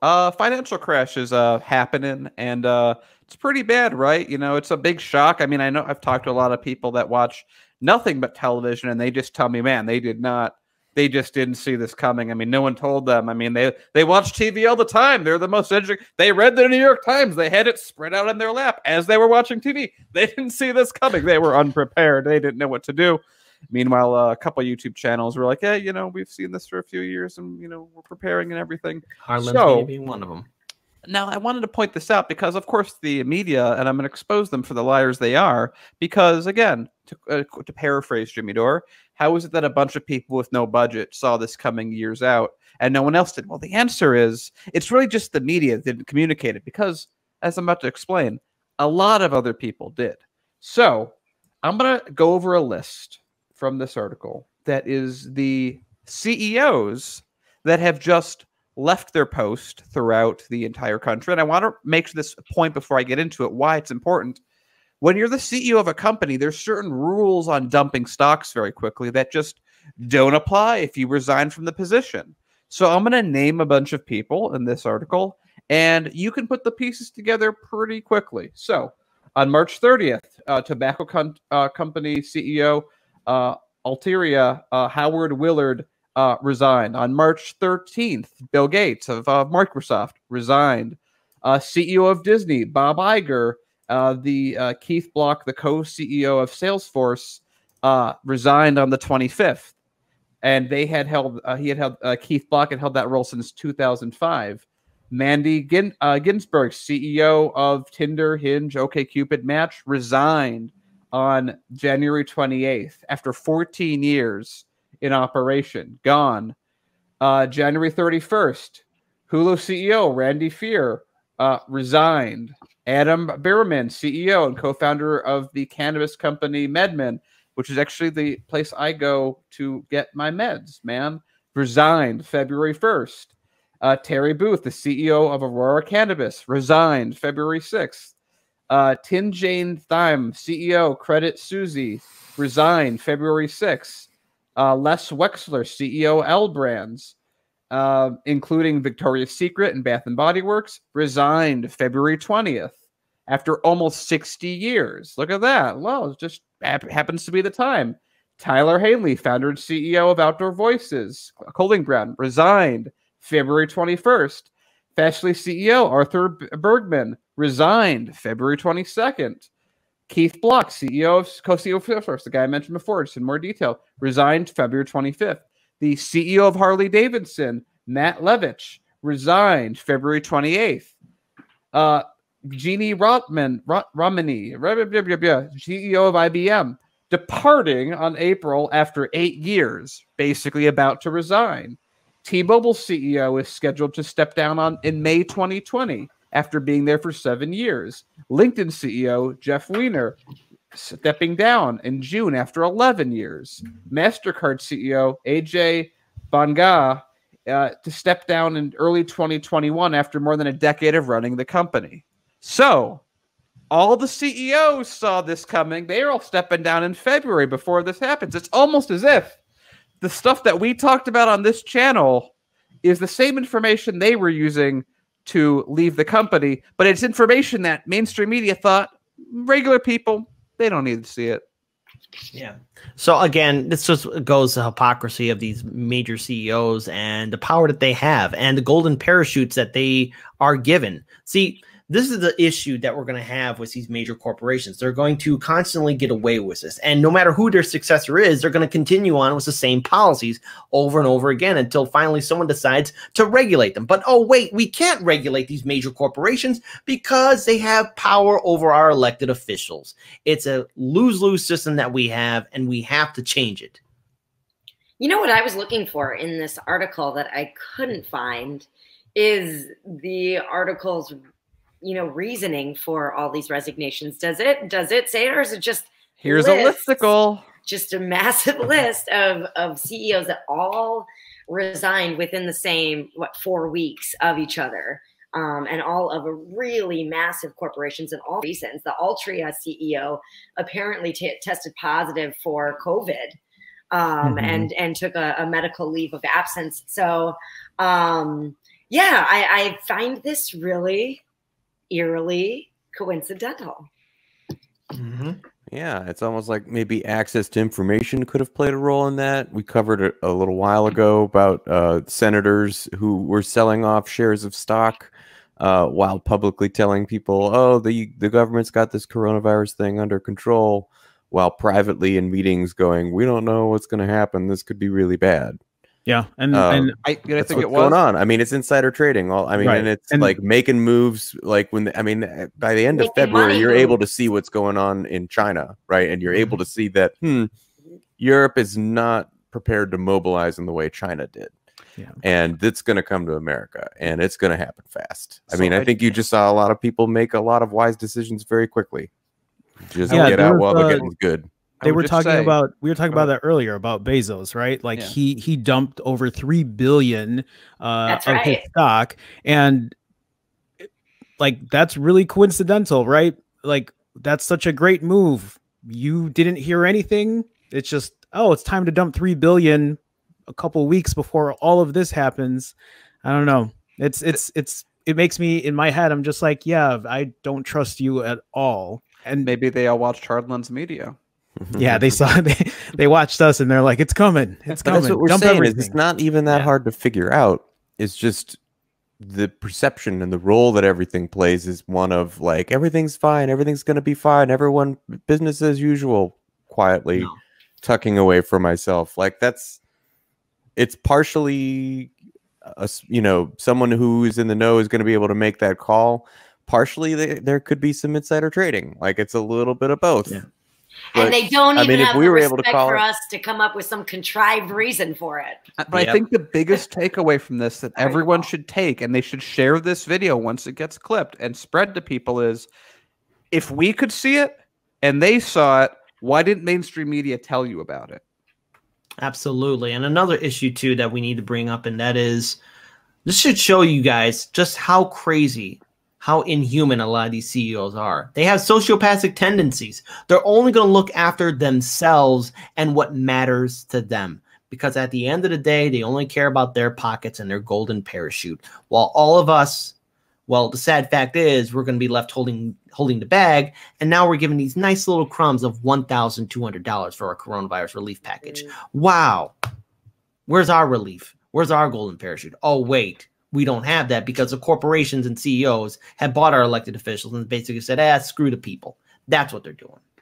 Financial crash is happening, and it's pretty bad, right? You know, it's a big shock. I mean, I know I've talked to a lot of people that watch nothing but television, and they just tell me, man, they just didn't see this coming. I mean, no one told them. I mean, they watch TV all the time. They're the most educated. They read the New York Times. They had it spread out in their lap as they were watching TV. They didn't see this coming. They were unprepared. They didn't know what to do. Meanwhile, a couple of YouTube channels were like, "Hey, you know, we've seen this for a few years, and you know, we're preparing and everything." Harlan's So being one of them. now I wanted to point this out because, of course, the media, and I'm going to expose them for the liars they are. Because again, to paraphrase Jimmy Dore, how is it that a bunch of people with no budget saw this coming years out and no one else did? Well, the answer is it's really just the media that didn't communicate it. Because, as I'm about to explain, a lot of other people did. So I'm going to go over a list from this article that is the CEOs that have just left their post throughout the entire country. And I want to make this point before I get into it, why it's important. When you're the CEO of a company, there's certain rules on dumping stocks very quickly that just don't apply if you resign from the position. So I'm going to name a bunch of people in this article, and you can put the pieces together pretty quickly. So on March 30th, tobacco company CEO Alteria Howard Willard resigned. On March 13th, Bill Gates of Microsoft resigned. CEO of Disney, Bob Iger, the Keith Block, the co-CEO of Salesforce, resigned on the 25th. And they had held, Keith Block had held that role since 2005. Mandy Ginsberg, CEO of Tinder, Hinge, OkCupid, Match, resigned on January 28th after 14 years in operation. Gone. January 31st, Hulu CEO Randy Fear resigned. Adam Berman, CEO and co-founder of the cannabis company MedMen, which is actually the place I go to get my meds, man, resigned February 1st. Terry Booth, the CEO of Aurora Cannabis, resigned February 6th. Tin Jane Thime, CEO, Credit Suzy, resigned February 6th. Les Wexler, CEO, L Brands, including Victoria's Secret and Bath & Body Works, resigned February 20th after almost 60 years. Look at that. Well, it just happens to be the time. Tyler Haley, founder and CEO of Outdoor Voices, clothing brand, resigned February 21st. Fastly CEO Arthur Bergman resigned February 22nd. Keith Block, CEO of co-CEO of Salesforce, the guy I mentioned before, just in more detail, resigned February 25th. The CEO of Harley Davidson, Matt Levitch, resigned February 28th. Jeannie Romney, CEO of IBM, departing on April after 8 years, basically about to resign. T-Mobile CEO is scheduled to step down in May 2020 after being there for 7 years. LinkedIn CEO Jeff Weiner stepping down in June after 11 years. MasterCard CEO AJ Banga to step down in early 2021 after more than a decade of running the company. So all the CEOs saw this coming. They're all stepping down in February before this happens. It's almost as if the stuff that we talked about on this channel is the same information they were using to leave the company, but it's information that mainstream media thought regular people, they don't need to see it. Yeah. So again, this just goes to hypocrisy of these major CEOs and the power that they have and the golden parachutes that they are given. See, this is the issue that we're going to have with these major corporations. They're going to constantly get away with this. And no matter who their successor is, they're going to continue on with the same policies over and over again until finally someone decides to regulate them. But, oh, wait, we can't regulate these major corporations because they have power over our elected officials. It's a lose-lose system that we have, and we have to change it. You know what I was looking for in this article that I couldn't find is the article's reasoning for all these resignations. Does it say it, or is it just here's a listicle, just a massive list of CEOs that all resigned within the same 4 weeks of each other, and all of a really massive corporations and all reasons. The Altria CEO apparently tested positive for COVID, and took a medical leave of absence. So yeah, I find this really eerily coincidental. Mm-hmm. Yeah, it's almost like maybe access to information could have played a role in that. We covered it a little while ago about senators who were selling off shares of stock while publicly telling people, "Oh, the government's got this coronavirus thing under control," while privately in meetings going, "We don't know what's going to happen. This could be really bad." Yeah, and I That's think what's it going was. on. I mean, it's insider trading. Right. And it's And- like making moves. Like by the end of Making February, money you're able to moves. see what's going on in China, right? And you're able to see that Europe is not prepared to mobilize in the way China did. Yeah. And it's going to come to America, and it's going to happen fast. I So mean, I I- think you just saw a lot of people make a lot of wise decisions very quickly. Just Yeah, get there out was, while the getting's good. They I would were just talking say- about we were talking Go about that earlier about Bezos, right? Like Yeah. he dumped over 3 billion That's of his right. stock, and like that's really coincidental, right? Like that's such a great move. You didn't hear anything. It's just, oh, it's time to dump 3 billion a couple weeks before all of this happens. I don't know. It makes me in my head. I'm just like, yeah, I don't trust you at all. And Maybe they all watched Hardlands Media. yeah, they saw they watched us and they're like, it's coming, it's But coming. that's what we're Dump saying. everything. Is it's not even that Yeah. hard to figure out. It's just the perception and the role that everything plays is one of like everything's fine, everything's gonna be fine, everyone business as usual, quietly No. tucking away for myself. Like it's partially someone who is in the know is going to be able to make that call. Partially there could be some insider trading. Like it's a little bit of both. Yeah. But, And they don't I even mean, if have we the were able to respect call for it- us to come up with some contrived reason for it. But I Yep. think the biggest takeaway from this that Very everyone cool. should take, and they should share this video once it gets clipped and spread to people, is if we could see it and they saw it, why didn't mainstream media tell you about it? Absolutely. And another issue too that we need to bring up, and that is this should show you guys just how crazy, how inhuman a lot of these CEOs are. They have sociopathic tendencies. They're only going to look after themselves and what matters to them. Because at the end of the day, they only care about their pockets and their golden parachute. While all of us, well, the sad fact is we're going to be left holding the bag. And now we're given these nice little crumbs of $1,200 for our coronavirus relief package. Wow. Where's our relief? Where's our golden parachute? Oh, wait, we don't have that because the corporations and CEOs have bought our elected officials and basically said, screw the people. That's what they're doing.